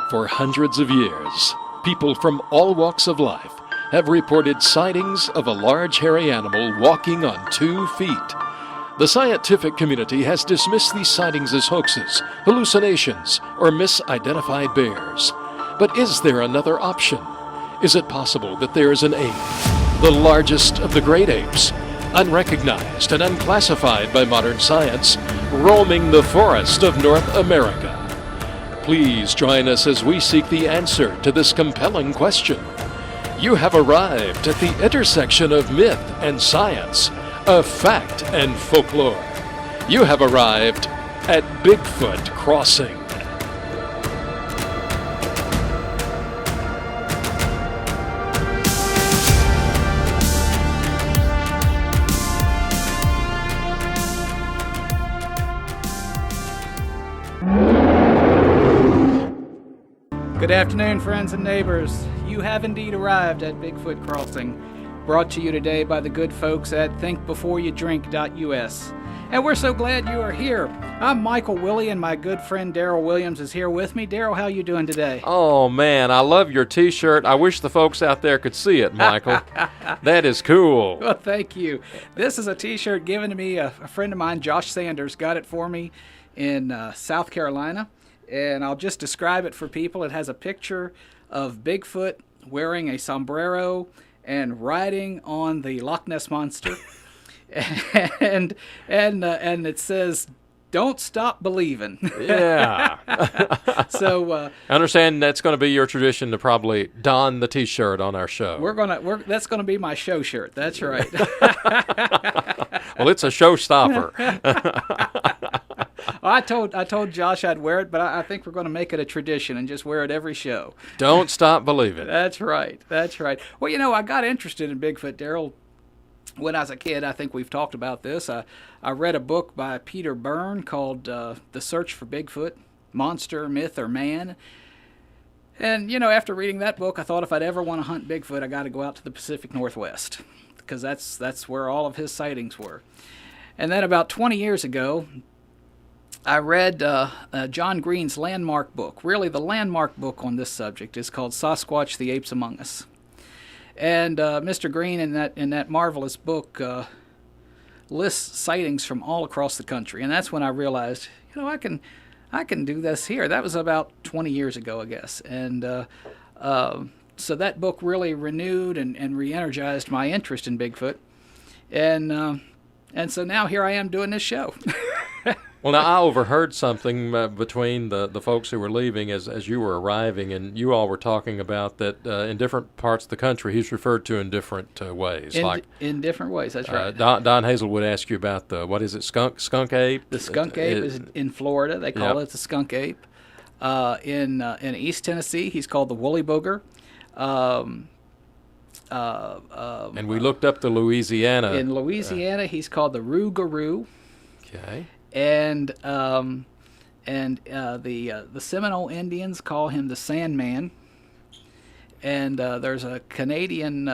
For hundreds of years, people from all walks of life have reported sightings of a large hairy animal walking on 2 feet. The scientific community has dismissed these sightings as hoaxes, hallucinations, or misidentified bears. But is there another option? Is it possible that there is an ape, the largest of the great apes, unrecognized and unclassified by modern science, roaming the forest of North America? Please join us as we seek the answer to this compelling question. You have arrived at the intersection of myth and science, of fact and folklore. You have arrived at Bigfoot Crossing. Good afternoon, friends and neighbors. You have indeed arrived at Bigfoot Crossing, brought to you today by the good folks at thinkbeforeyouDrink.us. And we're so glad you are here. I'm Michael Willie, and my good friend Daryl Williams is here with me. Daryl, how you doing today? Oh, man, I love your T-shirt. I wish the folks out there could see it, Michael. That is cool. Well, thank you. This is a T-shirt given to me. A friend of mine, Josh Sanders, got it for me in South Carolina. And I'll just describe it for people. It has a picture of Bigfoot wearing a sombrero and riding on the Loch Ness Monster. and it says, "Don't stop believing." Yeah. So I understand that's going to be your tradition to probably don the T-shirt on our show. That's gonna be my show shirt. That's right. Well, it's a showstopper. I told Josh I'd wear it, but I think we're going to make it a tradition and just wear it every show. Don't stop believing. That's right. That's right. Well, you know, I got interested in Bigfoot, Daryl, when I was a kid. I think we've talked about this. I read a book by Peter Byrne called The Search for Bigfoot, Monster, Myth, or Man. And, you know, after reading that book, I thought if I'd ever want to hunt Bigfoot, I got to go out to the Pacific Northwest, because that's where all of his sightings were. And then about 20 years ago, I read John Green's landmark book. Really, the landmark book on this subject is called Sasquatch, the Apes Among Us. And Mr. Green, in that marvelous book, lists sightings from all across the country. And that's when I realized, you know, I can do this here. That was about 20 years ago, I guess. And so that book really renewed and re-energized my interest in Bigfoot. And so now here I am doing this show. Well, now, I overheard something between the folks who were leaving as you were arriving, and you all were talking about that in different parts of the country he's referred to in different ways. In different ways, that's right. Don Hazelwood asked you about what is it, skunk ape? The skunk ape is in Florida. They call it the skunk ape. In East Tennessee, he's called the woolly booger. And we looked up the Louisiana. In Louisiana, he's called the rougarou. Okay. And the Seminole Indians call him the Sandman. And there's a Canadian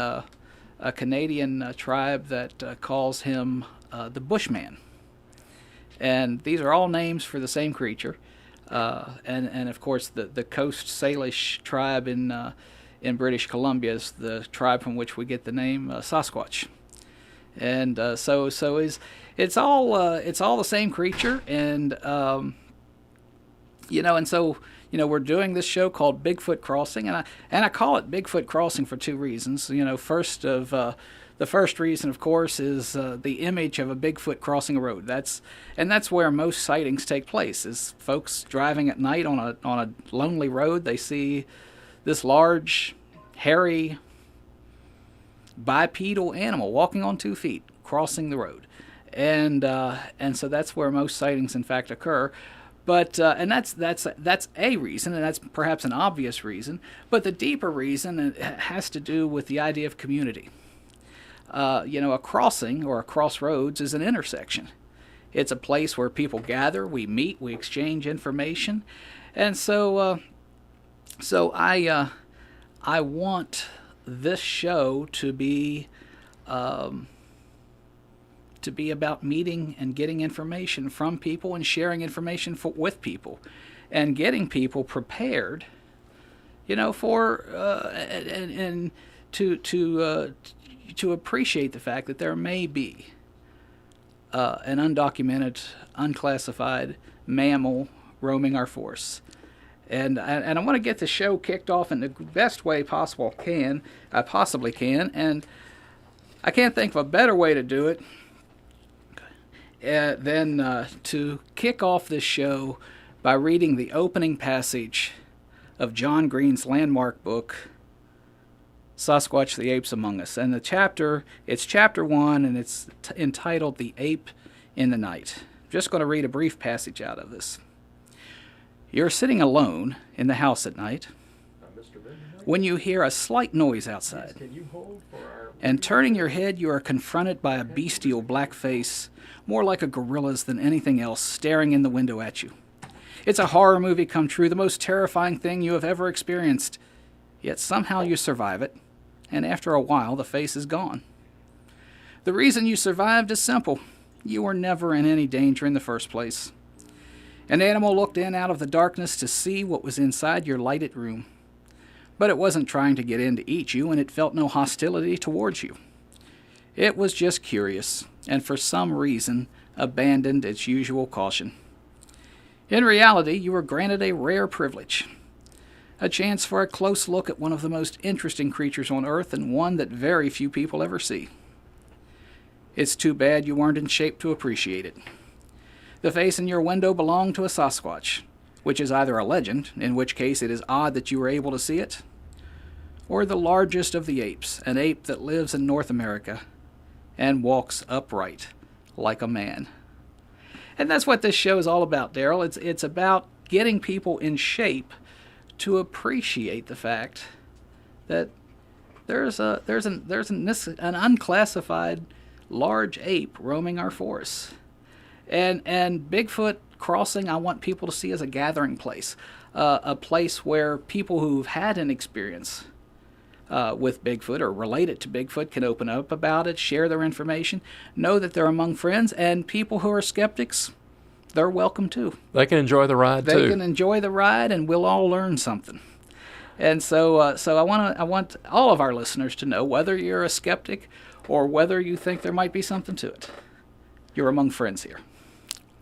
tribe that calls him the Bushman. And these are all names for the same creature. And of course the Coast Salish tribe in British Columbia is the tribe from which we get the name Sasquatch. And so it's all the same creature, and we're doing this show called Bigfoot Crossing, and I call it Bigfoot Crossing for two reasons. You know, the first reason, of course, is the image of a Bigfoot crossing a road. That's where most sightings take place. Is folks driving at night on a lonely road, they see this large, hairy, bipedal animal walking on 2 feet, crossing the road. And so that's where most sightings, in fact, occur. But and that's a reason, and that's perhaps an obvious reason. But the deeper reason has to do with the idea of community. A crossing or a crossroads is an intersection. It's a place where people gather, we meet, we exchange information, and so I want this show to be about meeting and getting information from people and sharing information with people and getting people prepared for and to appreciate the fact that there may be an undocumented, unclassified mammal roaming our forests. And I want to get the show kicked off in the best way I possibly can, and I can't think of a better way to do it than to kick off this show by reading the opening passage of John Green's landmark book, Sasquatch, the Apes Among Us. And it's chapter 1, and it's entitled The Ape in the Night. I'm just going to read a brief passage out of this. You're sitting alone in the house at night when you hear a slight noise outside. And turning your head, you are confronted by a bestial black face, more like a gorilla's than anything else, staring in the window at you. It's a horror movie come true, the most terrifying thing you have ever experienced. Yet somehow you survive it, and after a while the face is gone. The reason you survived is simple. You were never in any danger in the first place. An animal looked in out of the darkness to see what was inside your lighted room. But it wasn't trying to get in to eat you, and it felt no hostility towards you. It was just curious, and for some reason abandoned its usual caution. In reality, you were granted a rare privilege. A chance for a close look at one of the most interesting creatures on Earth, and one that very few people ever see. It's too bad you weren't in shape to appreciate it. The face in your window belonged to a Sasquatch, which is either a legend, in which case it is odd that you were able to see it, or the largest of the apes, an ape that lives in North America and walks upright like a man. And that's what this show is all about, Daryl. It's about getting people in shape to appreciate the fact that there's an unclassified large ape roaming our forests. And Bigfoot Crossing, I want people to see as a gathering place, a place where people who've had an experience with Bigfoot or related to Bigfoot can open up about it, share their information, know that they're among friends, and people who are skeptics, they're welcome too. They can enjoy the ride too. They can enjoy the ride, and we'll all learn something. And so I want all of our listeners to know, whether you're a skeptic or whether you think there might be something to it, you're among friends here.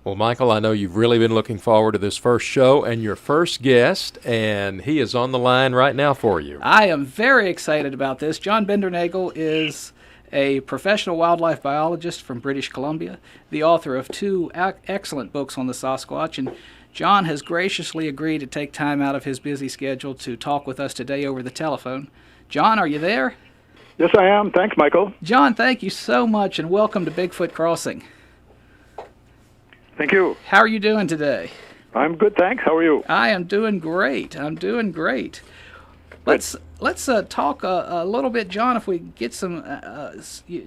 Well, Michael, I know you've really been looking forward to this first show and your first guest, and he is on the line right now for you. I am very excited about this. John BIndernagel is a professional wildlife biologist from British Columbia, the author of 2 excellent books on the Sasquatch, and John has graciously agreed to take time out of his busy schedule to talk with us today over the telephone. John, are you there? Yes, I am. Thanks, Michael. John, thank you so much, and welcome to Bigfoot Crossing. Thank you. How are you doing today? I'm good, thanks. How are you? I am doing great. Let's talk a little bit, John, if we get some,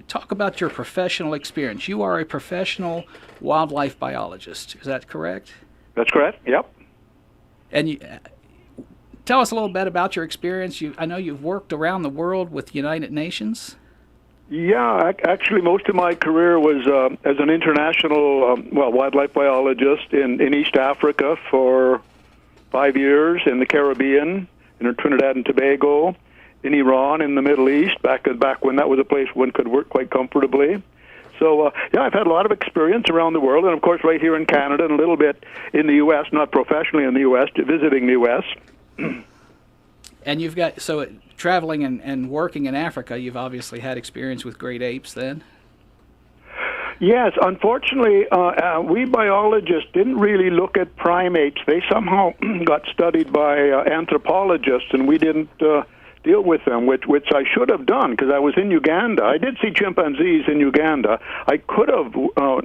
talk about your professional experience. You are a professional wildlife biologist. Is that correct? That's correct, yep. And tell us a little bit about your experience. I know you've worked around the world with the United Nations. Yeah, actually most of my career was as an international wildlife biologist in East Africa for 5 years, in the Caribbean, in Trinidad and Tobago, in Iran, in the Middle East, back when that was a place one could work quite comfortably. So, I've had a lot of experience around the world, and of course right here in Canada and a little bit in the U.S., not professionally in the U.S., visiting the U.S. And you've got, so traveling and working in Africa, you've obviously had experience with great apes then? Yes, unfortunately, we biologists didn't really look at primates. They somehow got studied by anthropologists, and we didn't deal with them, which I should have done, because I was in Uganda. I did see chimpanzees in Uganda. I could have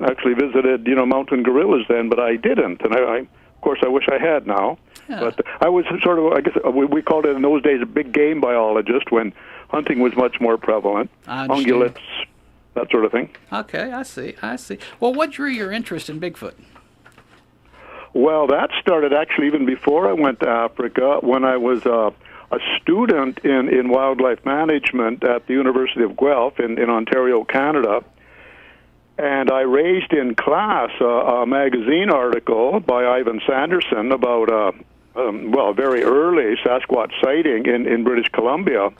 actually visited, mountain gorillas then, but I didn't, and of course, I wish I had now. Yeah. But I was sort of, I guess we called it in those days a big game biologist, when hunting was much more prevalent. Ungulates, that sort of thing. Okay, I see. Well, what drew your interest in Bigfoot? Well, that started actually even before I went to Africa, when I was a student in wildlife management at the University of Guelph in Ontario, Canada. And I raised in class a magazine article by Ivan Sanderson about a very early Sasquatch sighting in British Columbia.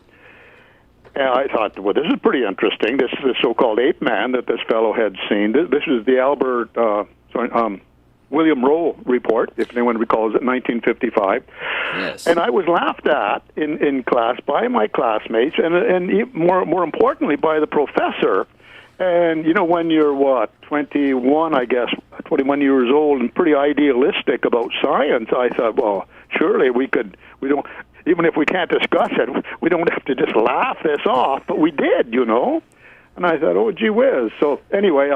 And I thought, well, this is pretty interesting. This is the so-called ape man that this fellow had seen. This is the William Rowe report, if anyone recalls it, 1955. Yes. And I was laughed at in class by my classmates, and more importantly, by the professor. And, you know, when you're, 21, I guess, 21 years old and pretty idealistic about science, I thought, well, surely even if we can't discuss it, we don't have to just laugh this off. But we did, you know. And I thought, oh, gee whiz. So anyway,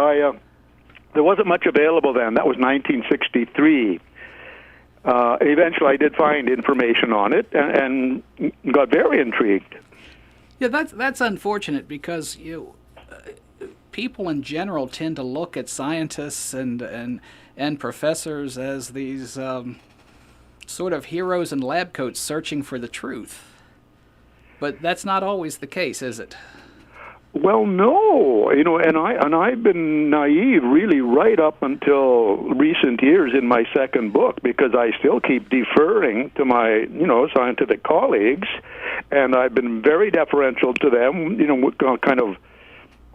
there wasn't much available then. That was 1963. Eventually, I did find information on it and got very intrigued. Yeah, that's unfortunate because people in general tend to look at scientists and professors as these sort of heroes in lab coats searching for the truth. But that's not always the case, is it? Well, no, you know, and I've been naive really right up until recent years in my second book, because I still keep deferring to my, you know, scientific colleagues, and I've been very deferential to them, you know, kind of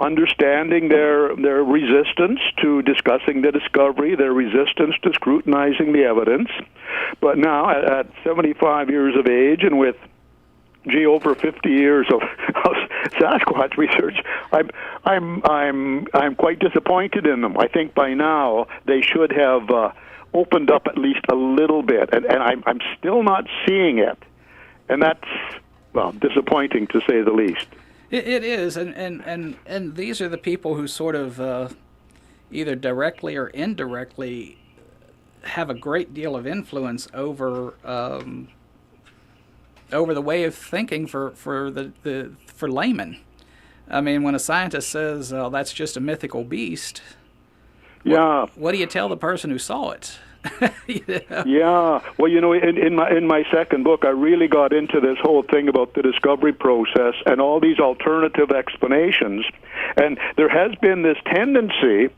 understanding their resistance to discussing the discovery, their resistance to scrutinizing the evidence. But now, at 75 years of age, and with over 50 years of Sasquatch research, I'm quite disappointed in them. I think by now they should have opened up at least a little bit, and I'm still not seeing it, and that's, well, disappointing to say the least. It is, and these are the people who sort of either directly or indirectly have a great deal of influence over the way of thinking for laymen. I mean, when a scientist says, "Oh, that's just a mythical beast," what do you tell the person who saw it? You know? Yeah. Well, you know, in my second book, I really got into this whole thing about the discovery process and all these alternative explanations, and there has been this tendency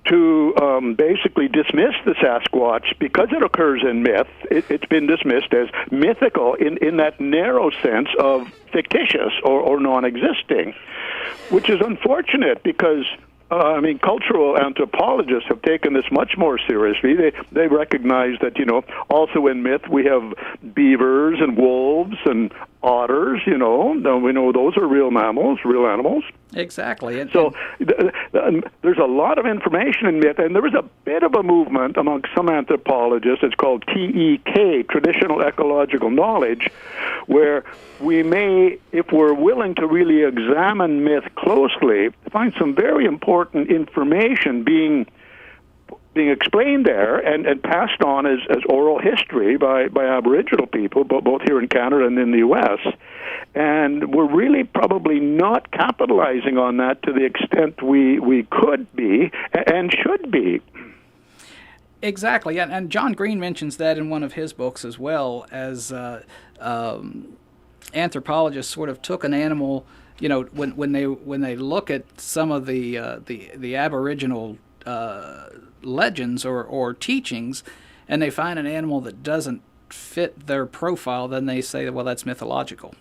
to basically dismiss the Sasquatch because it occurs in myth. It's been dismissed as mythical in that narrow sense of fictitious or non-existing, which is unfortunate because cultural anthropologists have taken this much more seriously. They recognize that, you know, also in myth we have beavers and wolves and otters, you know. Now we know those are real mammals, real animals. Exactly. So there's a lot of information in myth, and there was a bit of a movement among some anthropologists. It's called TEK, Traditional Ecological Knowledge, where we may, if we're willing to really examine myth closely, find some very important information being explained there and passed on as oral history by Aboriginal people, both here in Canada and in the U.S. And we're really probably not capitalizing on that to the extent we could be and should be. Exactly, and John Green mentions that in one of his books as well, as anthropologists sort of took an animal, you know, when they look at some of the Aboriginal legends or teachings, and they find an animal that doesn't fit their profile, then they say, well, that's mythological.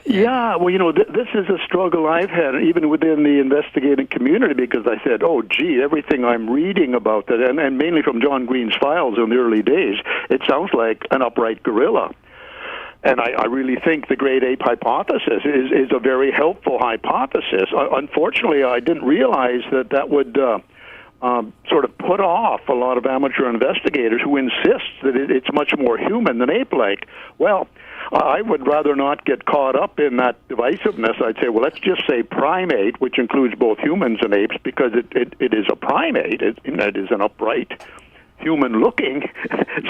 Yeah, well, you know, this is a struggle I've had even within the investigating community, because I said, oh, gee, everything I'm reading about that, and mainly from John Green's files in the early days, it sounds like an upright gorilla. And I really think the great ape hypothesis is a very helpful hypothesis. Unfortunately, I didn't realize that would sort of put off a lot of amateur investigators who insist that it's much more human than ape-like. Well, I would rather not get caught up in that divisiveness. I'd say, well, let's just say primate, which includes both humans and apes, because it is a primate. It is an upright, human-looking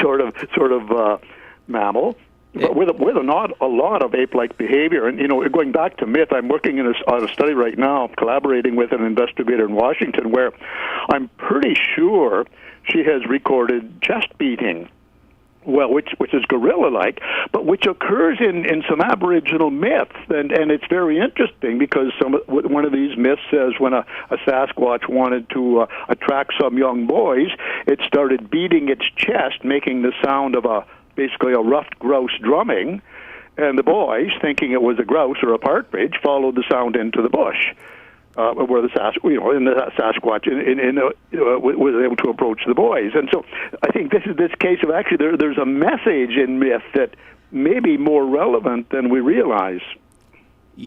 sort of mammal. But with not a lot of ape-like behavior. And, you know, going back to myth, I'm working on a study right now, collaborating with an investigator in Washington, where I'm pretty sure she has recorded chest beating, well, which is gorilla-like, but which occurs in some Aboriginal myths. And it's very interesting because one of these myths says when a Sasquatch wanted to attract some young boys, it started beating its chest, making the sound of a basically a ruffed grouse drumming, and the boys, thinking it was a grouse or a partridge, followed the sound into the bush, where the Sasquatch was able to approach the boys. And so I think this is this case of actually there's a message in myth that may be more relevant than we realize.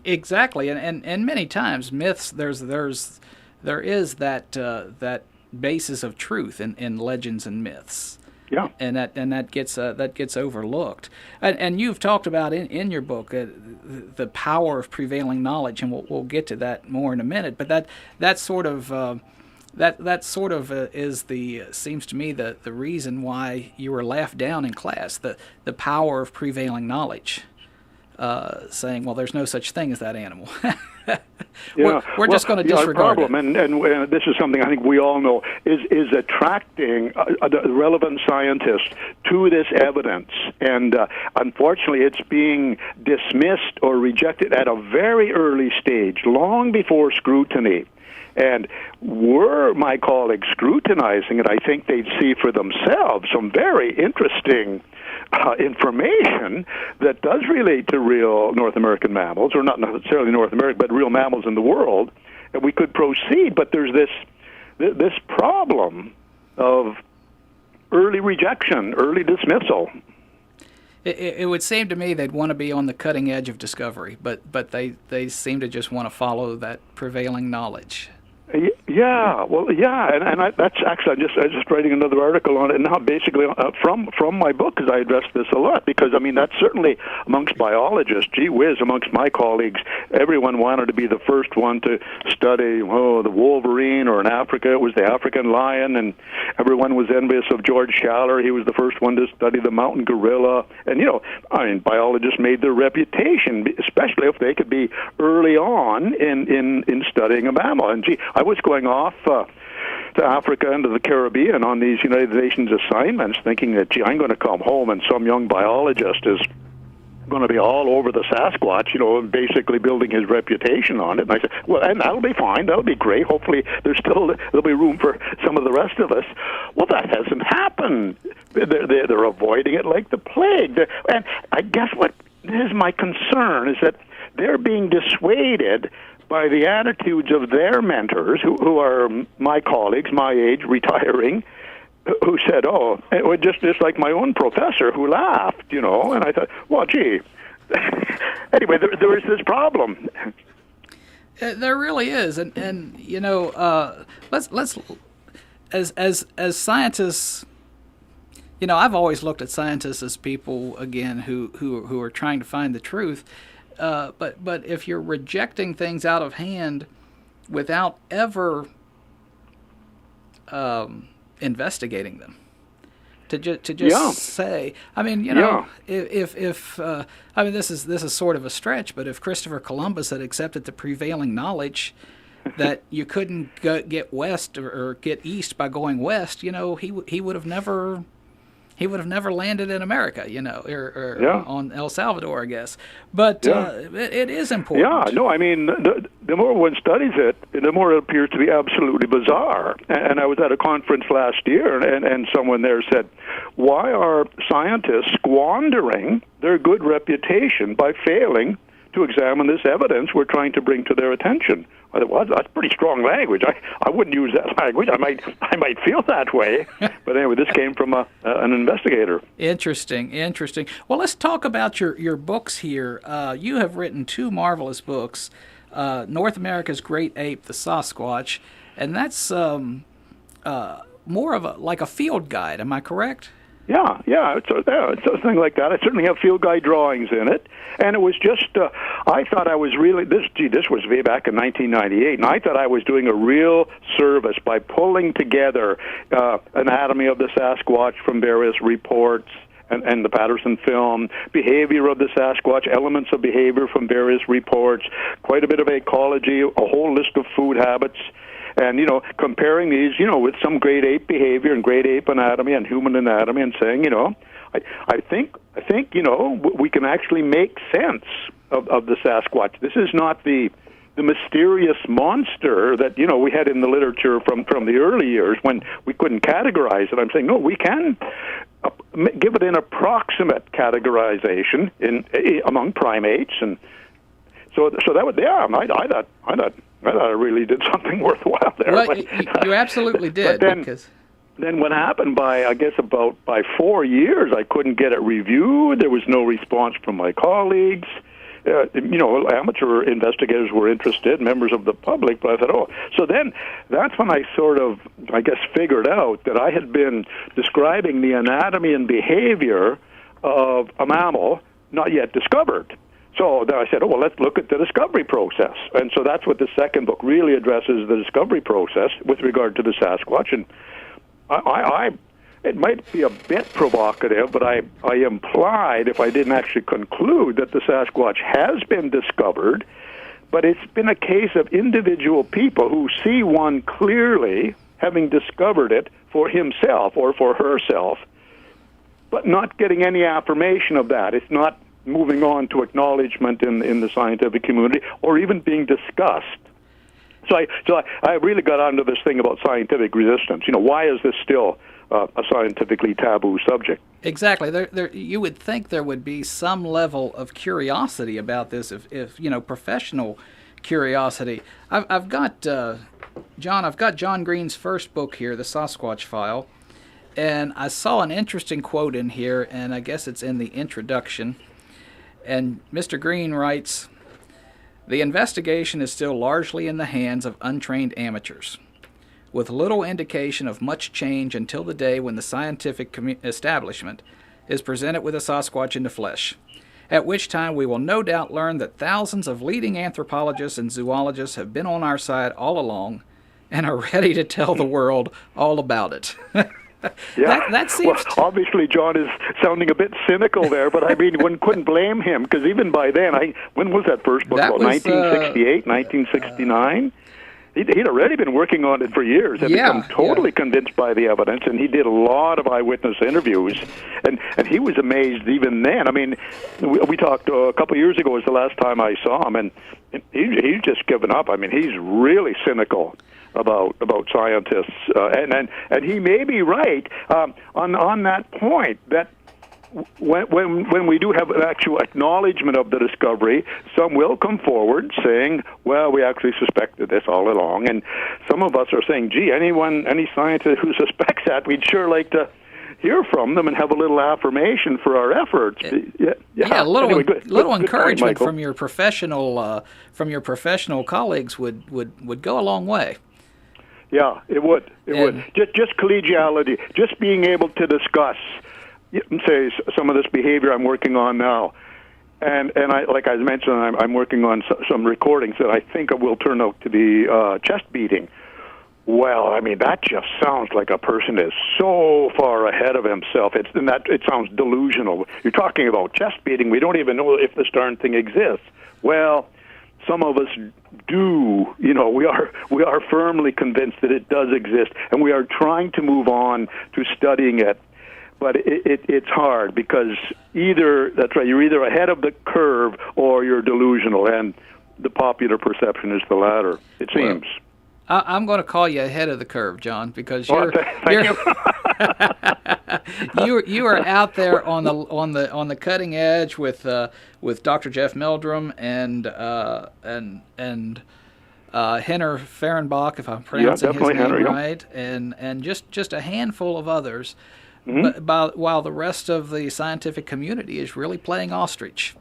Exactly, and many times myths there is that basis of truth in legends and myths. Yeah, and that gets overlooked. And you've talked about in your book the power of prevailing knowledge, and we'll get to that more in a minute. But that sort of is seems to me the reason why you were laughed down in class. The power of prevailing knowledge, saying, well, there's no such thing as that animal. We're just going to disregard it. And this is something I think we all know, is attracting relevant scientists to this evidence. And unfortunately, it's being dismissed or rejected at a very early stage, long before scrutiny. And were my colleagues scrutinizing it, I think they'd see for themselves some very interesting information that does relate to real North American mammals, or not necessarily North American, but real mammals in the world, and we could proceed. But there's this problem of early rejection, early dismissal. It would seem to me they'd want to be on the cutting edge of discovery, but they seem to just want to follow that prevailing knowledge. Yeah, well, yeah, and that's actually I was just writing another article on it now, basically from my book, because I address this a lot. Because I mean, that's certainly amongst biologists. Gee whiz, amongst my colleagues, everyone wanted to be the first one to study the wolverine, or in Africa it was the African lion, and everyone was envious of George Schaller. He was the first one to study the mountain gorilla, and biologists made their reputation, especially if they could be early on in studying a mammal. And gee, I was going off to Africa and to the Caribbean on these United Nations assignments, thinking that, gee, I'm going to come home and some young biologist is going to be all over the Sasquatch, basically building his reputation on it. And I said, well, and that'll be fine. That'll be great. Hopefully there'll be room for some of the rest of us. Well, that hasn't happened. They're avoiding it like the plague. And I guess what is my concern is that they're being dissuaded by the attitudes of their mentors, who are my colleagues, my age, retiring, who said, oh, it was just like my own professor who laughed, and I thought, well, gee. Anyway, there is this problem. There really is, and let's as scientists, I've always looked at scientists as people, again, who are trying to find the truth. But if you're rejecting things out of hand without ever investigating them, to just say, I mean, if this is sort of a stretch, but if Christopher Columbus had accepted the prevailing knowledge that you couldn't get west or get east by going west, he would have never. He would have never landed in America, or on El Salvador, I guess. But it is important. Yeah, no, I mean, the more one studies it, the more it appears to be absolutely bizarre. And I was at a conference last year, and someone there said, why are scientists squandering their good reputation by failing to examine this evidence we're trying to bring to their attention? I thought, well, that's pretty strong language. I wouldn't use that language. I might feel that way. But anyway, this came from an investigator. Interesting. Well, let's talk about your books here. You have written two marvelous books, North America's Great Ape, the Sasquatch, and that's more of a field guide. Am I correct? Yeah, it's something like that. I certainly have field guide drawings in it, and it was just I thought I was really this was way back in 1998, and I thought I was doing a real service by pulling together anatomy of the Sasquatch from various reports and the Patterson film, behavior of the Sasquatch, elements of behavior from various reports, quite a bit of ecology, a whole list of food habits. And, comparing these, with some great ape behavior and great ape anatomy and human anatomy, and saying, I think, we can actually make sense of the Sasquatch. This is not the the mysterious monster that we had in the literature from the early years when we couldn't categorize it. I'm saying no, we can give it an approximate categorization among primates, and so that would I thought I really did something worthwhile there. Well, you absolutely did. But then what happened by 4 years, I couldn't get it reviewed. There was no response from my colleagues. Amateur investigators were interested, members of the public, but I thought, so then that's when I sort of, figured out that I had been describing the anatomy and behavior of a mammal not yet discovered. So then I said, let's look at the discovery process. And so that's what the second book really addresses, the discovery process with regard to the Sasquatch. And it might be a bit provocative, but I implied, if I didn't actually conclude, that the Sasquatch has been discovered, but it's been a case of individual people who see one clearly, having discovered it for himself or for herself, but not getting any affirmation of that. It's not moving on to acknowledgement in the scientific community or even being discussed. So I really got onto this thing about scientific resistance. Why is this still a scientifically taboo subject? Exactly. There, you would think there would be some level of curiosity about this, if professional curiosity. I've got John Green's first book here, The Sasquatch File, and I saw an interesting quote in here, and I guess it's in the introduction. And Mr. Green writes, "The investigation is still largely in the hands of untrained amateurs, with little indication of much change until the day when the scientific establishment is presented with a Sasquatch in the flesh, at which time we will no doubt learn that thousands of leading anthropologists and zoologists have been on our side all along and are ready to tell the world all about it." Yeah. That seems... Well, obviously, John is sounding a bit cynical there, but I mean, one couldn't blame him, because even by then, when was that first book? That was, 1968, 1969? He'd already been working on it for years and become totally convinced by the evidence, and he did a lot of eyewitness interviews, and he was amazed even then. I mean, we talked a couple of years ago was the last time I saw him, and he's just given up. I mean, he's really cynical about scientists, and he may be right on that point, that when we do have an actual acknowledgement of the discovery, some will come forward saying, well, we actually suspected this all along, and some of us are saying, gee, any scientist who suspects that, we'd sure like to hear from them and have a little affirmation for our efforts. Yeah, a little anyway, little good encouragement point, from your professional colleagues would go a long way. Yeah, it would. It would. Just collegiality, just being able to discuss, say, some of this behavior I'm working on now, and I, like I mentioned, I'm working on some recordings that I think will turn out to be chest beating. Well, I mean, that just sounds like a person is so far ahead of himself. It sounds delusional. You're talking about chest beating. We don't even know if this darn thing exists. Well, some of us do. We are firmly convinced that it does exist, and we are trying to move on to studying it. But it's hard, because that's right, you're either ahead of the curve or you're delusional, and the popular perception is the latter, it seems. I'm going to call you ahead of the curve, John, because you are out there on the cutting edge with Dr. Jeff Meldrum and Henner Fehrenbach, if I'm pronouncing his name right, and just a handful of others. Mm-hmm. While the rest of the scientific community is really playing ostrich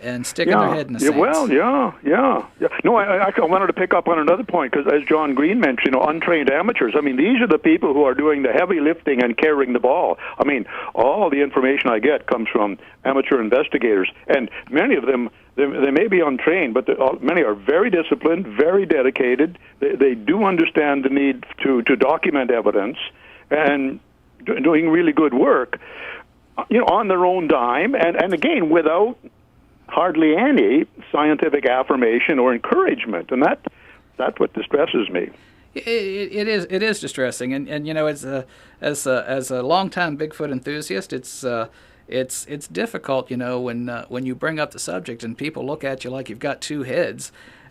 and sticking their head in the sand. Yeah. No, I wanted to pick up on another point, because as John Green mentioned, untrained amateurs, I mean, these are the people who are doing the heavy lifting and carrying the ball. I mean, all the information I get comes from amateur investigators, and many of them, they may be untrained, but many are very disciplined, very dedicated. They do understand the need to document evidence, and doing really good work, on their own dime, and again, without hardly any scientific affirmation or encouragement, and that's what distresses me. It is distressing, and as a longtime Bigfoot enthusiast, it's difficult, when you bring up the subject and people look at you like you've got two heads.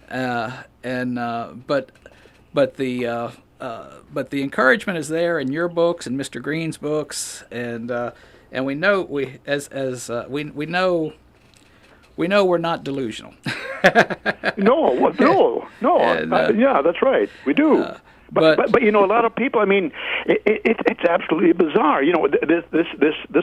But the encouragement is there in your books and Mr. Green's books, and we know we know we're not delusional. No. And, yeah, that's right. We do. But you know, a lot of people. I mean, it's absolutely bizarre. You know, this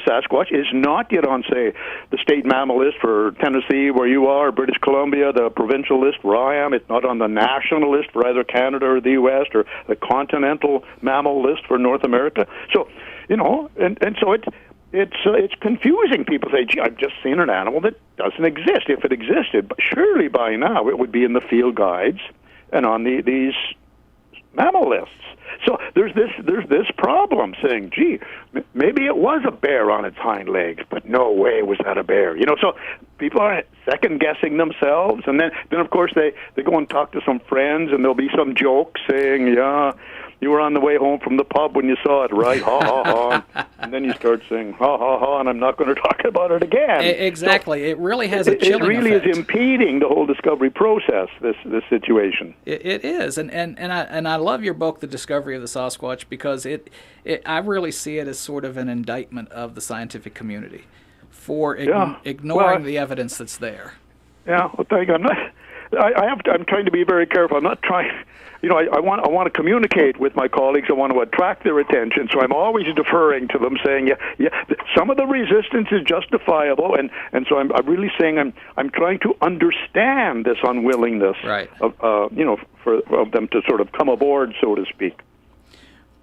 Sasquatch is not yet on, say, the state mammal list for Tennessee, where you are, British Columbia, the provincial list where I am. It's not on the national list for either Canada or the U.S. or the continental mammal list for North America. So, you know, and so it's confusing. People say, "Gee, I've just seen an animal that doesn't exist." If it existed, but surely by now it would be in the field guides and on these mammal lists. So there's this problem saying, gee, maybe it was a bear on its hind legs, but no way was that a bear. You know, so people are second guessing themselves, and then of course they go and talk to some friends, and there'll be some joke saying, yeah, you were on the way home from the pub when you saw it, right? Ha ha ha. And then you start saying ha ha ha, and I'm not going to talk about it again. Exactly. So it really has a chilling effect. It really effect. is impeding the whole discovery process, this situation. It is, and I love your book, The Discovery of the Sasquatch, because I really see it as sort of an indictment of the scientific community for ignoring the evidence that's there. Yeah, well, thank you. I'm trying to be very careful. I'm not trying. You know, I want to communicate with my colleagues. I want to attract their attention, so I'm always deferring to them, saying, yeah, some of the resistance is justifiable, and so I'm really saying I'm trying to understand this unwillingness of them to sort of come aboard, so to speak.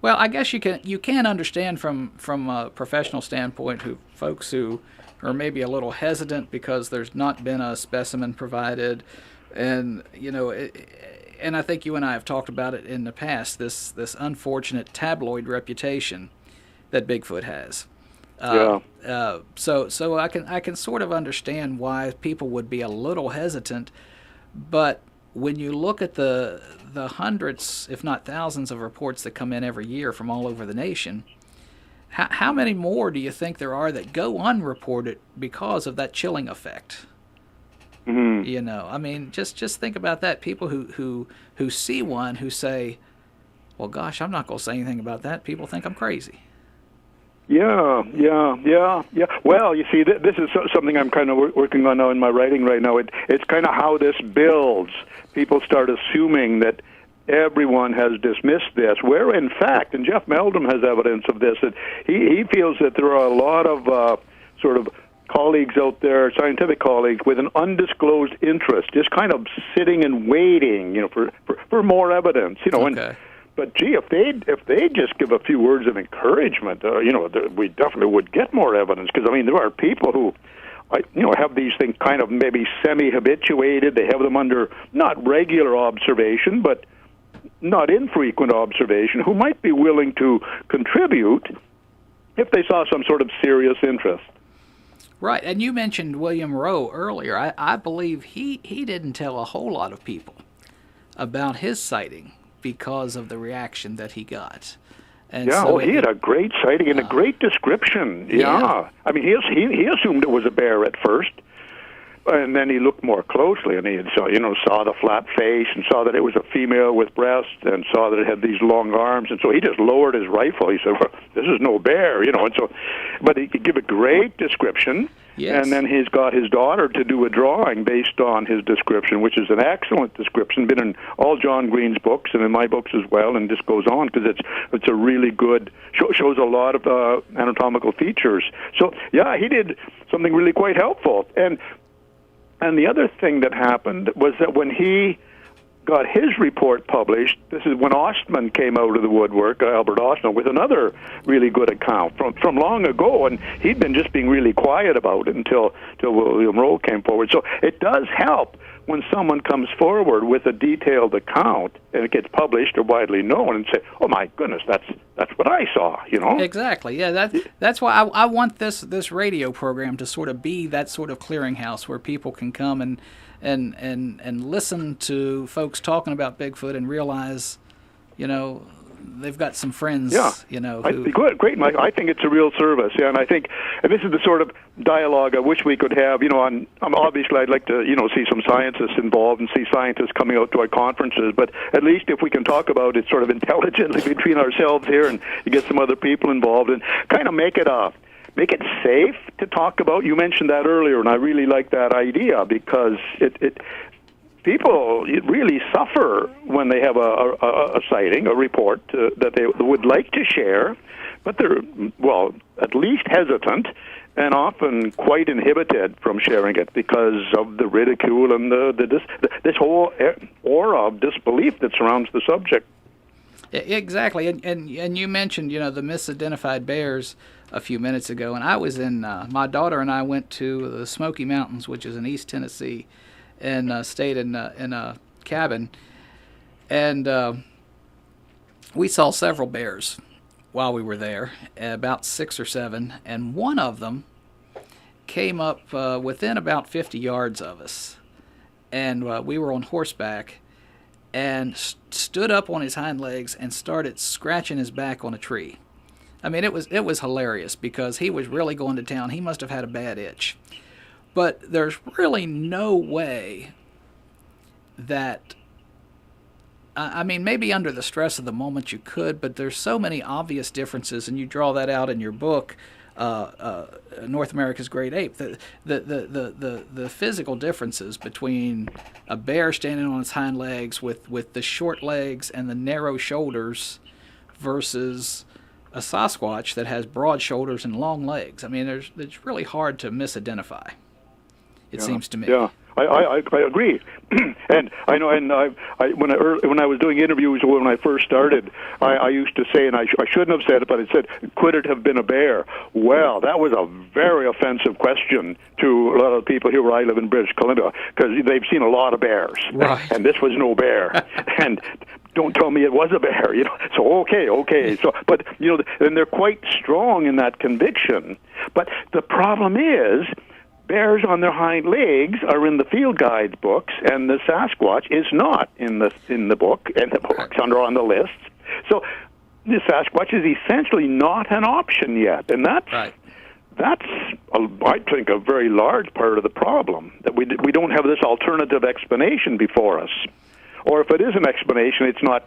Well, I guess you can understand from a professional standpoint folks who are maybe a little hesitant because there's not been a specimen provided, and you know. And I think you and I have talked about it in the past, this unfortunate tabloid reputation that Bigfoot has. So I can sort of understand why people would be a little hesitant, but when you look at the hundreds, if not thousands, of reports that come in every year from all over the nation, how many more do you think there are that go unreported because of that chilling effect? Mm-hmm. You know, I mean, just think about that. People who see one who say, "Well, gosh, I'm not going to say anything about that. People think I'm crazy." Yeah. Well, you see, this is something I'm kind of working on now in my writing right now. It's kind of how this builds. People start assuming that everyone has dismissed this, where in fact, and Jeff Meldrum has evidence of this, that he feels that there are a lot of sort of colleagues out there, scientific colleagues, with an undisclosed interest, just kind of sitting and waiting, you know, for more evidence, you know. Okay. But gee, if they just give a few words of encouragement, you know, we definitely would get more evidence. Because I mean, there are people who, you know, have these things kind of maybe semi-habituated. They have them under not regular observation, but not infrequent observation, who might be willing to contribute if they saw some sort of serious interest. Right, and you mentioned William Rowe earlier. I believe he didn't tell a whole lot of people about his sighting because of the reaction that he got. And so he had a great sighting and a great description. Yeah. I mean, he assumed it was a bear at first, and then he looked more closely, and he saw the flat face and saw that it was a female with breasts and saw that it had these long arms, and so he just lowered his rifle. He said, well, this is no bear, you know. And so, but he could give a great description, and then he's got his daughter to do a drawing based on his description, which is an excellent description, been in all John Green's books and in my books as well, and just goes on because it's a really good, shows a lot of anatomical features. So, yeah, he did something really quite helpful. And the other thing that happened was that when he got his report published, this is when Ostman came out of the woodwork, Albert Ostman, with another really good account from long ago, and he'd been just being really quiet about it until William Rowe came forward. So it does help when someone comes forward with a detailed account and it gets published or widely known and say, oh my goodness, that's what I saw, you know? Exactly. Yeah, that's why I want this radio program to sort of be that sort of clearinghouse where people can come and listen to folks talking about Bigfoot and realize, you know, they've got some friends, Yeah. Great, Mike. I think it's a real service, and I think, and this is the sort of dialogue I wish we could have. Obviously I'd like to, see some scientists involved and see scientists coming out to our conferences, but at least if we can talk about it sort of intelligently between ourselves here and get some other people involved and kind of make it safe to talk about. You mentioned that earlier, and I really like that idea because people really suffer when they have a sighting, a report that they would like to share, but they're, at least hesitant and often quite inhibited from sharing it because of the ridicule and this whole aura of disbelief that surrounds the subject. Exactly, and you mentioned, the misidentified bears a few minutes ago, and I was in, my daughter and I went to the Smoky Mountains, which is in East Tennessee, and stayed in a cabin, and we saw several bears while we were there, about 6 or 7, and one of them came up within about 50 yards of us, and we were on horseback, and stood up on his hind legs and started scratching his back on a tree. I mean, it was hilarious because he was really going to town. He must have had a bad itch. But there's really no way that, maybe under the stress of the moment you could, but there's so many obvious differences, and you draw that out in your book, North America's Great Ape. The physical differences between a bear standing on its hind legs with the short legs and the narrow shoulders versus a Sasquatch that has broad shoulders and long legs. I mean, it's really hard to misidentify. It seems to me. Yeah, I agree, and I know. And when I was doing interviews when I first started, I used to say, and I shouldn't have said it, but I said, could it have been a bear? Well, that was a very offensive question to a lot of people here where I live in British Columbia because they've seen a lot of bears, right. And this was no bear, and. Don't tell me it was a bear, So okay. So, but and they're quite strong in that conviction. But the problem is, bears on their hind legs are in the field guide books, and the Sasquatch is not in the book and the books on the lists. So the Sasquatch is essentially not an option yet, and that's. Right. I think, a very large part of the problem that we don't have this alternative explanation before us. Or if it is an explanation, it's not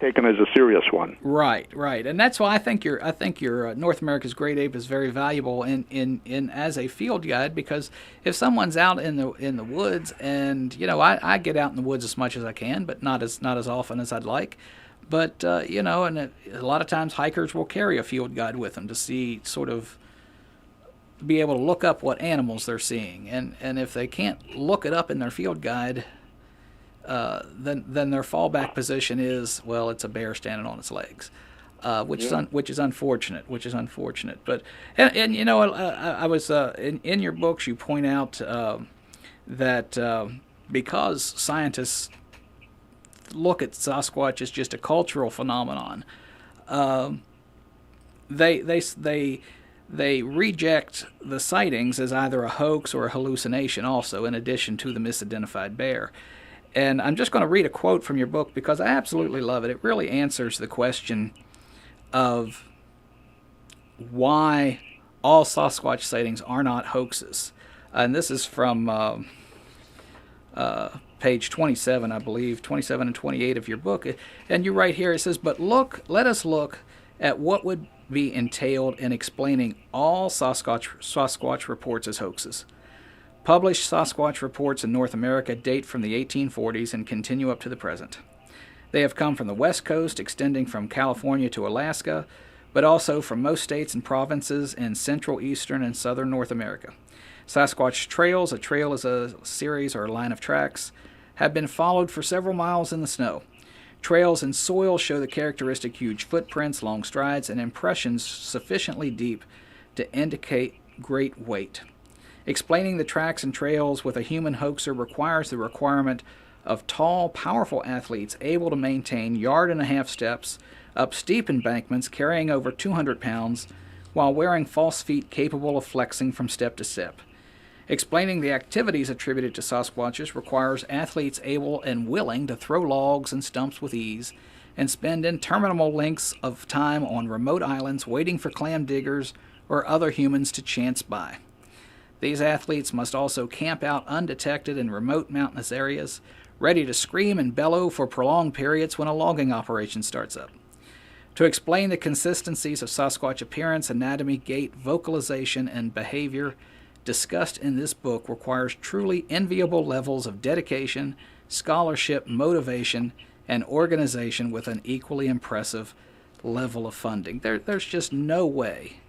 taken as a serious one. Right, and that's why I think your North America's Great Ape is very valuable in as a field guide, because if someone's out in the woods, and I get out in the woods as much as I can, but not as often as I'd like. But and a lot of times hikers will carry a field guide with them to see, sort of be able to look up what animals they're seeing, and if they can't look it up in their field guide. Then their fallback position is, well, it's a bear standing on its legs, which is unfortunate. But and I was in your books you point out that because scientists look at Sasquatch as just a cultural phenomenon, they reject the sightings as either a hoax or a hallucination. Also, in addition to the misidentified bear. And I'm just going to read a quote from your book because I absolutely love it. It really answers the question of why all Sasquatch sightings are not hoaxes. And this is from page 27, I believe, 27 and 28 of your book. And you write here, it says, "But let us look at what would be entailed in explaining all Sasquatch reports as hoaxes. Published Sasquatch reports in North America date from the 1840s and continue up to the present. They have come from the West Coast, extending from California to Alaska, but also from most states and provinces in central, eastern, and southern North America. Sasquatch Trails, a trail is a series or a line of tracks, have been followed for several miles in the snow. Trails in soil show the characteristic huge footprints, long strides, and impressions sufficiently deep to indicate great weight. Explaining the tracks and trails with a human hoaxer requires the requirement of tall, powerful athletes able to maintain yard-and-a-half steps up steep embankments carrying over 200 pounds while wearing false feet capable of flexing from step to step. Explaining the activities attributed to Sasquatches requires athletes able and willing to throw logs and stumps with ease and spend interminable lengths of time on remote islands waiting for clam diggers or other humans to chance by. These athletes must also camp out undetected in remote mountainous areas, ready to scream and bellow for prolonged periods when a logging operation starts up. To explain the consistencies of Sasquatch appearance, anatomy, gait, vocalization, and behavior discussed in this book requires truly enviable levels of dedication, scholarship, motivation, and organization with an equally impressive level of funding. There's just no way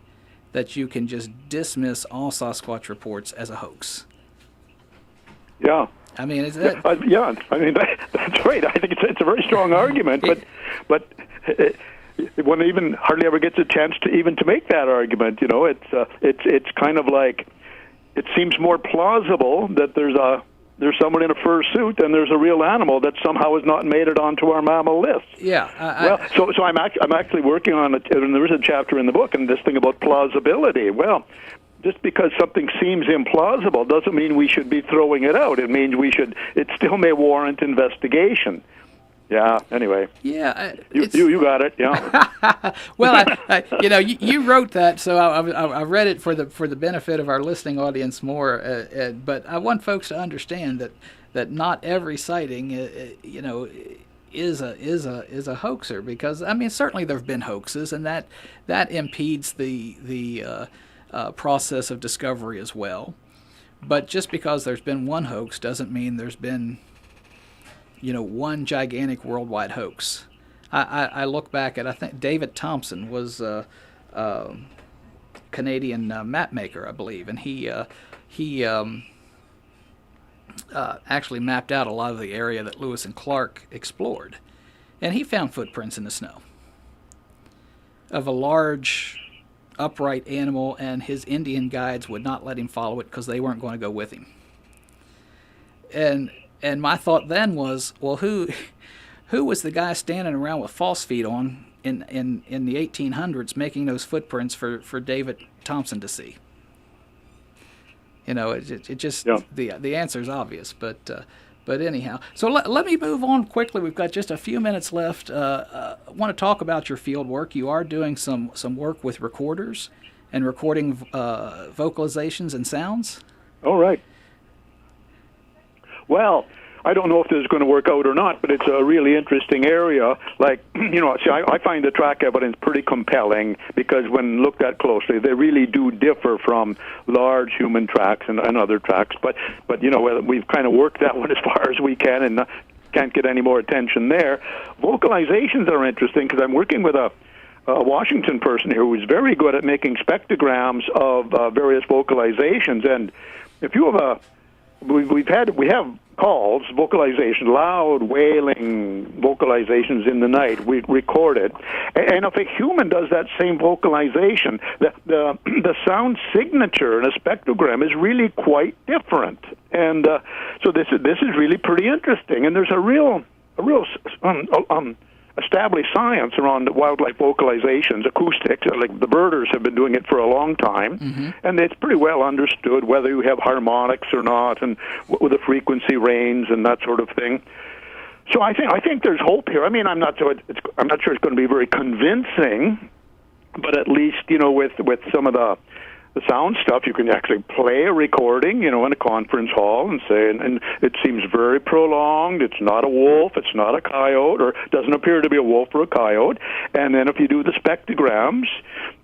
that you can just dismiss all Sasquatch reports as a hoax. Yeah. I mean, is that... yeah, I mean, that's right. I think it's a very strong argument, but one even hardly ever gets a chance to make that argument. You know, it's kind of like, it seems more plausible that there's someone in a fur suit and there's a real animal that somehow has not made it onto our mammal list. Yeah. So I'm actually working on it, and there is a chapter in the book and this thing about plausibility. Well, just because something seems implausible doesn't mean we should be throwing it out. It means it still may warrant investigation. Yeah. Anyway. Yeah. You got it. Yeah. Well, you wrote that, so I read it for the benefit of our listening audience more. But I want folks to understand that not every sighting, is a hoaxer, because I mean certainly there have been hoaxes, and that impedes the process of discovery as well. But just because there's been one hoax doesn't mean there's been one gigantic worldwide hoax. I look back at, I think David Thompson was a Canadian map maker, I believe, and he actually mapped out a lot of the area that Lewis and Clark explored, and he found footprints in the snow of a large upright animal, and his Indian guides would not let him follow it because they weren't going to go with him. And my thought then was, well, who was the guy standing around with false feet on in the 1800s making those footprints for David Thompson to see? It just, yeah. The answer is obvious, but anyhow. So let me move on quickly. We've got just a few minutes left. I want to talk about your field work. You are doing some work with recorders and recording vocalizations and sounds. All right. Well, I don't know if this is going to work out or not, but it's a really interesting area. Like, I find the track evidence pretty compelling because when looked at closely, they really do differ from large human tracks and other tracks. But we've kind of worked that one as far as we can and can't get any more attention there. Vocalizations are interesting because I'm working with a Washington person here who's very good at making spectrograms of various vocalizations. And if you have we have calls, vocalizations, loud, wailing vocalizations in the night, we recorded. And if a human does that same vocalization, the sound signature in a spectrogram is really quite different. And so this is really pretty interesting. And there's a real established science around wildlife vocalizations, acoustics. Like the birders have been doing it for a long time, mm-hmm. and it's pretty well understood whether you have harmonics or not, and with the frequency range and that sort of thing. So I think there's hope here. I mean, I'm not sure it's going to be very convincing, but at least with some of the sound stuff, you can actually play a recording, in a conference hall and say, and it seems very prolonged. It's not a wolf, it's not a coyote, or doesn't appear to be a wolf or a coyote. And then if you do the spectrograms,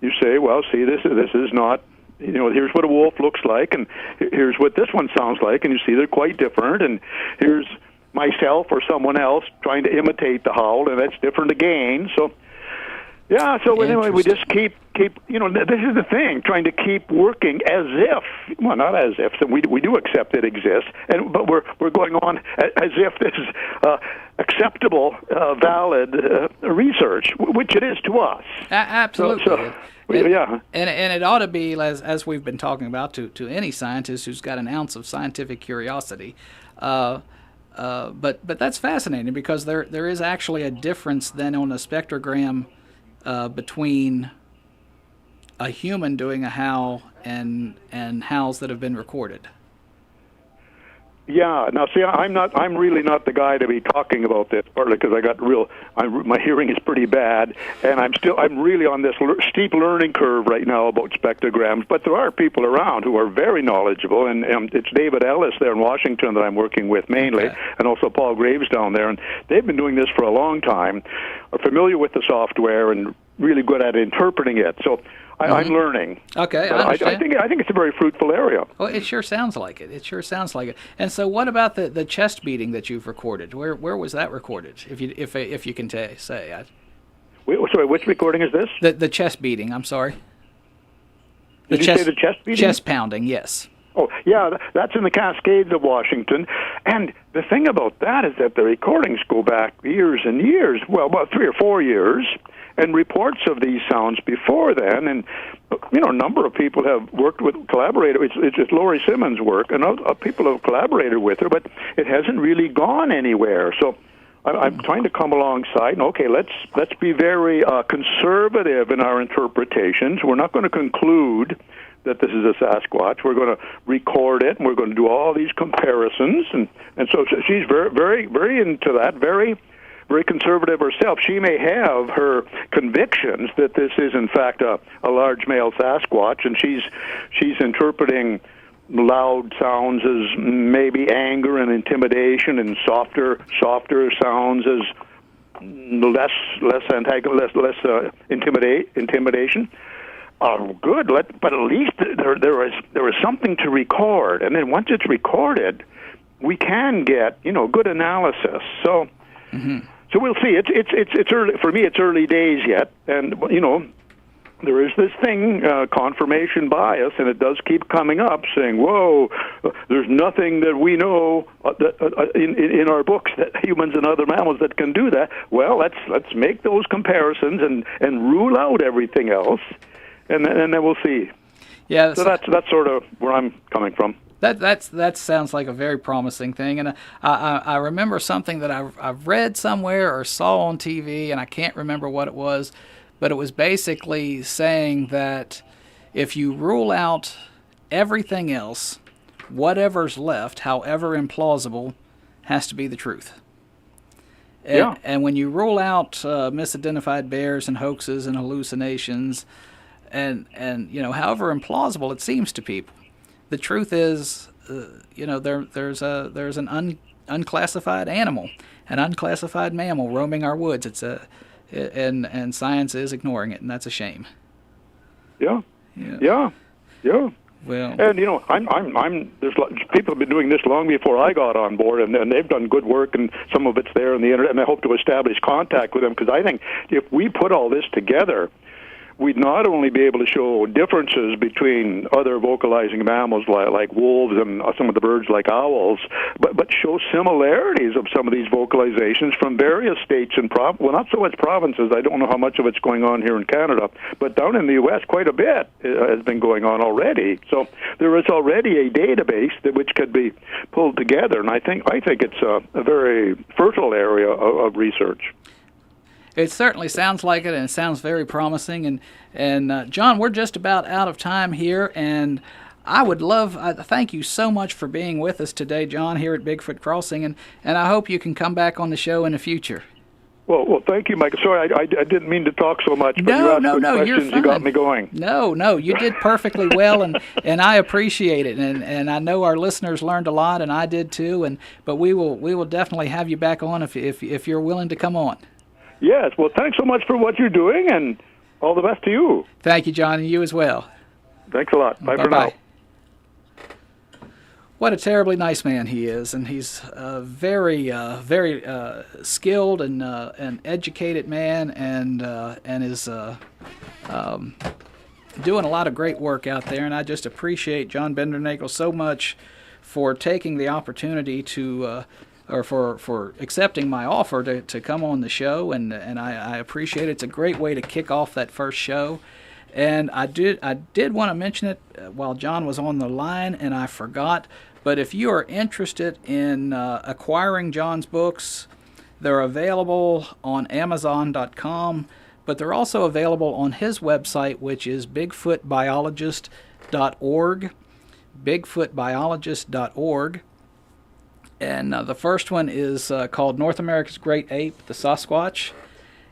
you say, well, see, this is not, here's what a wolf looks like, and here's what this one sounds like, and you see they're quite different, and here's myself or someone else trying to imitate the howl, and that's different again. So, yeah, so anyway, we just keep this is the thing, trying to keep working as if, well, not as if, so we do accept it exists, but we're going on as if this is acceptable, valid research, which it is to us. Absolutely. Yeah. And it ought to be, as we've been talking about, to any scientist who's got an ounce of scientific curiosity. But that's fascinating because there is actually a difference then on a spectrogram between a human doing a howl and howls that have been recorded. Yeah. Now, see, I'm really not the guy to be talking about this, partly because my hearing is pretty bad, and I'm really on this steep learning curve right now about spectrograms. But there are people around who are very knowledgeable, and it's David Ellis there in Washington that I'm working with mainly, and also Paul Graves down there, and they've been doing this for a long time, are familiar with the software, and really good at interpreting it. So I'm learning. Okay, I understand. I think it's a very fruitful area. Well, it sure sounds like it. It sure sounds like it. And so, what about the chest beating that you've recorded? Where was that recorded? If you can say. Sorry, which recording is this? The chest beating. I'm sorry. Did you say the chest beating? Chest pounding. Yes. Oh, yeah, that's in the Cascades of Washington. And the thing about that is that the recordings go back years and years, well, about 3 or 4 years, and reports of these sounds before then. And, a number of people have collaborated. It's Laurie Simmons' work, and people have collaborated with her, but it hasn't really gone anywhere. So I'm trying to come alongside, and okay, let's be very conservative in our interpretations. We're not going to conclude that this is a Sasquatch. We're going to record it, and we're going to do all these comparisons, and so she's very, very, very into that, very, very conservative herself. She may have her convictions that this is, in fact, a large male Sasquatch, and she's interpreting loud sounds as maybe anger and intimidation, and softer sounds as less intimidation. Good, but at least there is something to record, and then once it's recorded, we can get good analysis. So, so we'll see. It's early for me. It's early days yet, and there is this thing, confirmation bias, and it does keep coming up, saying, "Whoa, there's nothing that we know in our books that humans and other mammals that can do that." Well, let's make those comparisons and rule out everything else. And then we'll see. Yeah. So that's sort of where I'm coming from. That sounds like a very promising thing, and I remember something that I've read somewhere or saw on TV, and I can't remember what it was, but it was basically saying that if you rule out everything else, whatever's left, however implausible, has to be the truth. And when you rule out misidentified bears and hoaxes and hallucinations, and however implausible it seems to people, the truth is, there's an unclassified animal, an unclassified mammal roaming our woods. And science is ignoring it, and that's a shame. Yeah. Well, and there's people have been doing this long before I got on board, and they've done good work, and some of it's there on the internet, and I hope to establish contact with them, because I think if we put all this together, we'd not only be able to show differences between other vocalizing mammals like wolves and some of the birds like owls, but show similarities of some of these vocalizations from various states and not so much provinces. I don't know how much of it's going on here in Canada, but down in the U.S. quite a bit has been going on already. So there is already a database which could be pulled together, and I think it's a very fertile area of research. It certainly sounds like it, and it sounds very promising. And John, we're just about out of time here, and I would thank you so much for being with us today, John, here at Bigfoot Crossing, and I hope you can come back on the show in the future. Well, thank you, Mike. Sorry, I didn't mean to talk so much, but you asked good questions. You're fine. You got me going. No, you did perfectly well, and I appreciate it, and I know our listeners learned a lot, and I did too. But we will definitely have you back on if you're willing to come on. Yes, well, thanks so much for what you're doing, and all the best to you. Thank you, John, and you as well. Thanks a lot. Bye for now. What a terribly nice man he is, and he's a very skilled and educated man, and is doing a lot of great work out there. And I just appreciate John BIndernagel so much for taking the opportunity to. Or for accepting my offer to come on the show, and I appreciate it. It's a great way to kick off that first show. And I did want to mention it while John was on the line, and I forgot. But if you are interested in acquiring John's books, they're available on Amazon.com, but they're also available on his website, which is BigfootBiologist.org, BigfootBiologist.org. And the first one is called North America's Great Ape, the Sasquatch.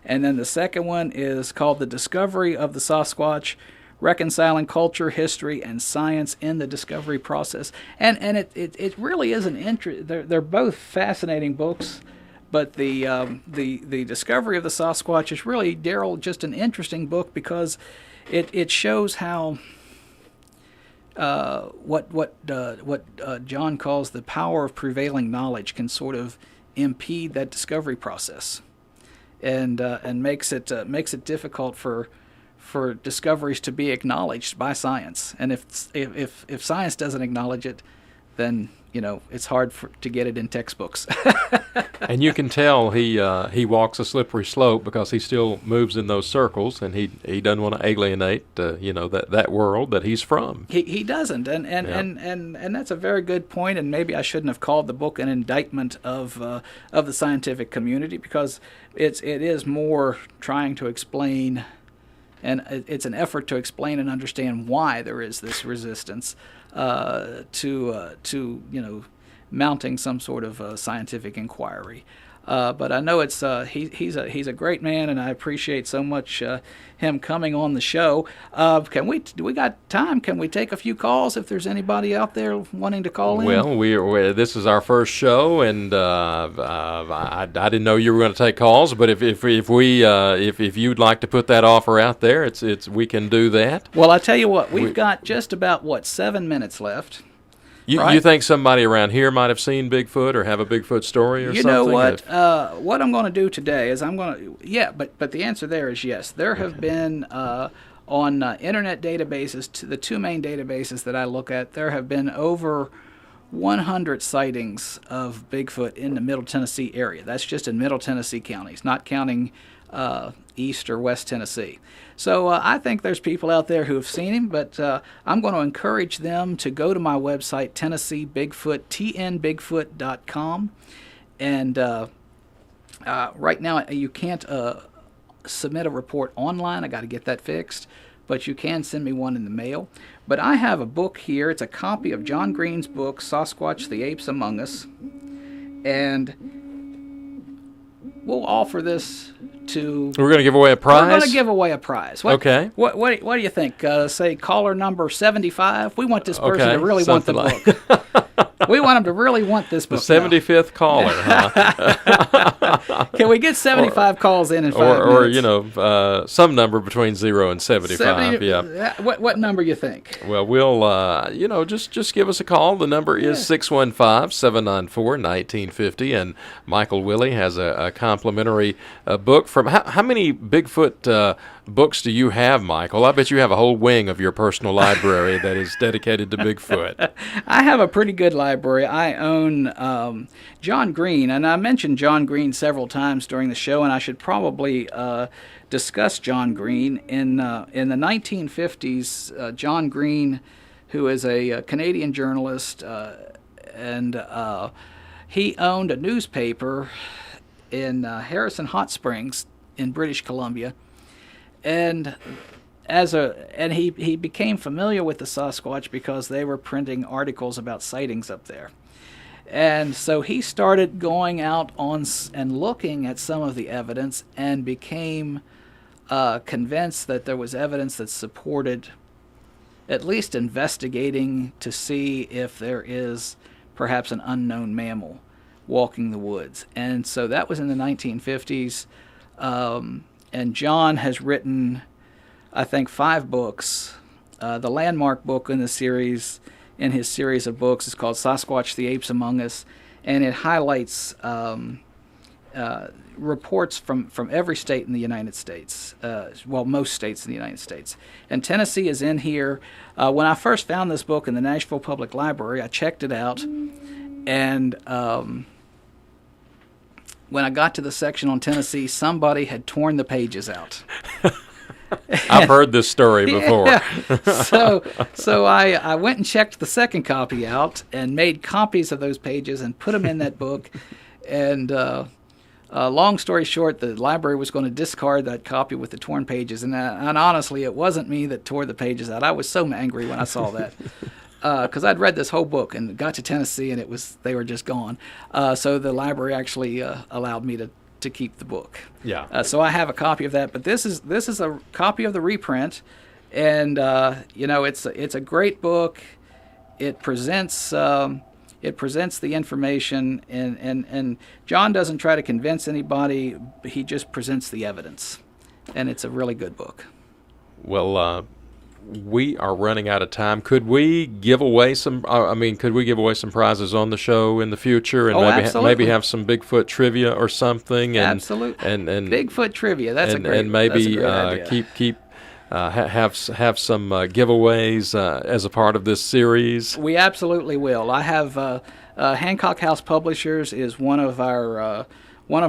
And then the second one is called The Discovery of the Sasquatch, Reconciling Culture, History, and Science in the Discovery Process. And it really is an interest. They're both fascinating books, but the Discovery of the Sasquatch is really, Daryl, just an interesting book because it shows how what John calls the power of prevailing knowledge can sort of impede that discovery process, and makes it difficult for discoveries to be acknowledged by science. And if science doesn't acknowledge it, then it's hard to get it in textbooks. And you can tell he walks a slippery slope because he still moves in those circles, and he doesn't want to alienate that world that he's from. He doesn't, and that's a very good point. And maybe I shouldn't have called the book an indictment of the scientific community, because it is more trying to explain. And it's an effort to explain and understand why there is this resistance to mounting some sort of scientific inquiry. But I know he's a great man, and I appreciate so much him coming on the show. Do we got time? Can we take a few calls if there's anybody out there wanting to call in? Well, this is our first show, and I didn't know you were going to take calls. But if you'd like to put that offer out there, we can do that. Well, I tell you what, we've got just about 7 minutes left. You think somebody around here might have seen Bigfoot or have a Bigfoot story or something? You know what? What I'm going to do today is but the answer there is yes. There have been on internet databases, the two main databases that I look at, there have been over 100 sightings of Bigfoot in the Middle Tennessee area. That's just in Middle Tennessee counties, not counting East or West Tennessee. So I think there's people out there who have seen him, but I'm going to encourage them to go to my website, tnbigfoot.com. And right now you can't submit a report online. I got to get that fixed, but you can send me one in the mail. But I have a book here. It's a copy of John Green's book, Sasquatch, the Apes Among Us. And we'll offer this to... We're going to give away a prize? We're going to give away a prize. Okay. What do you think? Say caller number 75. We want this person to really want the book. We want them to really want this book. The 75th caller, huh? Can we get 75 calls in 5 minutes? Or, some number between 0 and 75. Yeah. What number you think? Well, we'll, just give us a call. The number is 615-794-1950, and Michael Willie has a complimentary book from... How many Bigfoot books do you have, Michael? I bet you have a whole wing of your personal library that is dedicated to Bigfoot. I have a pretty good library. I own John Green, and I mentioned John Green several times during the show, and I should probably discuss John Green. In the 1950s, John Green, who is a Canadian journalist, and he owned a newspaper in Harrison Hot Springs in British Columbia, and he became familiar with the Sasquatch because they were printing articles about sightings up there. And so he started going out and looking at some of the evidence and became convinced that there was evidence that supported at least investigating to see if there is perhaps an unknown mammal walking the woods. And so that was in the 1950s. And John has written, I think, 5 books. The landmark book in his series of books is called Sasquatch, the Apes Among Us, and it highlights reports from every state in the United States, most states in the United States. And Tennessee is in here. When I first found this book in the Nashville Public Library, I checked it out, and when I got to the section on Tennessee, somebody had torn the pages out. I've heard this story before. Yeah. So I went and checked the second copy out and made copies of those pages and put them in that book. And long story short, the library was going to discard that copy with the torn pages. And honestly, it wasn't me that tore the pages out. I was so angry when I saw that. because I'd read this whole book and got to Tennessee and they were just gone. So the library actually allowed me to keep the book. Yeah. So I have a copy of that, but this is a copy of the reprint, and it's a great book. It presents the information, and John doesn't try to convince anybody. He just presents the evidence, and it's a really good book. Well, we are running out of time. Could we give away some? Could we give away some prizes on the show in the future, and maybe have some Bigfoot trivia or something? And, absolutely. And Bigfoot trivia. That's a great. And maybe that's a great idea. have some giveaways as a part of this series. We absolutely will. I have Hancock House Publishers is one of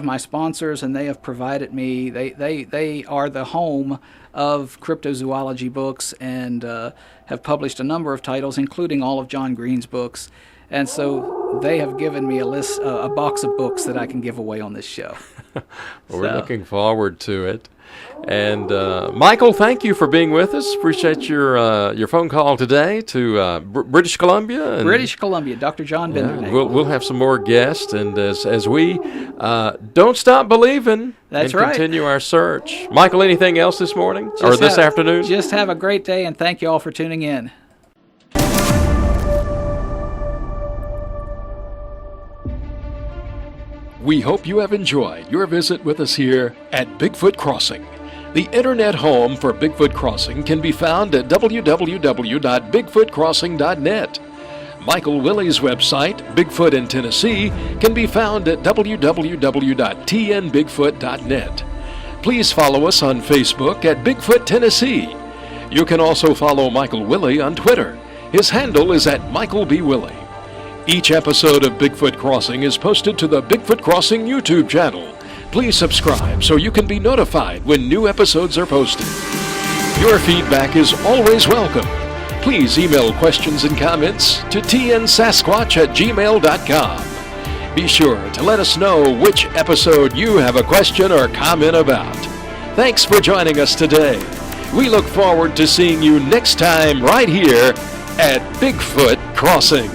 my sponsors, and they have provided me. They are the home of cryptozoology books and have published a number of titles, including all of John Green's books. And so they have given me a box of books that I can give away on this show. We're looking forward to it. And Michael, thank you for being with us. Appreciate your phone call today to British Columbia. British Columbia, Dr. John BIndernagel. We'll have some more guests, and as we don't stop believing, that's and right. Continue our search. Michael, anything else this morning or this afternoon? Just have a great day, and thank you all for tuning in. We hope you have enjoyed your visit with us here at Bigfoot Crossing. The internet home for Bigfoot Crossing can be found at www.bigfootcrossing.net. Michael Willey's website, Bigfoot in Tennessee, can be found at www.tnbigfoot.net. Please follow us on Facebook at Bigfoot Tennessee. You can also follow Michael Willey on Twitter. His handle is at Michael B. Willey. Each episode of Bigfoot Crossing is posted to the Bigfoot Crossing YouTube channel. Please subscribe so you can be notified when new episodes are posted. Your feedback is always welcome. Please email questions and comments to tnsasquatch@gmail.com. Be sure to let us know which episode you have a question or comment about. Thanks for joining us today. We look forward to seeing you next time right here at Bigfoot Crossing.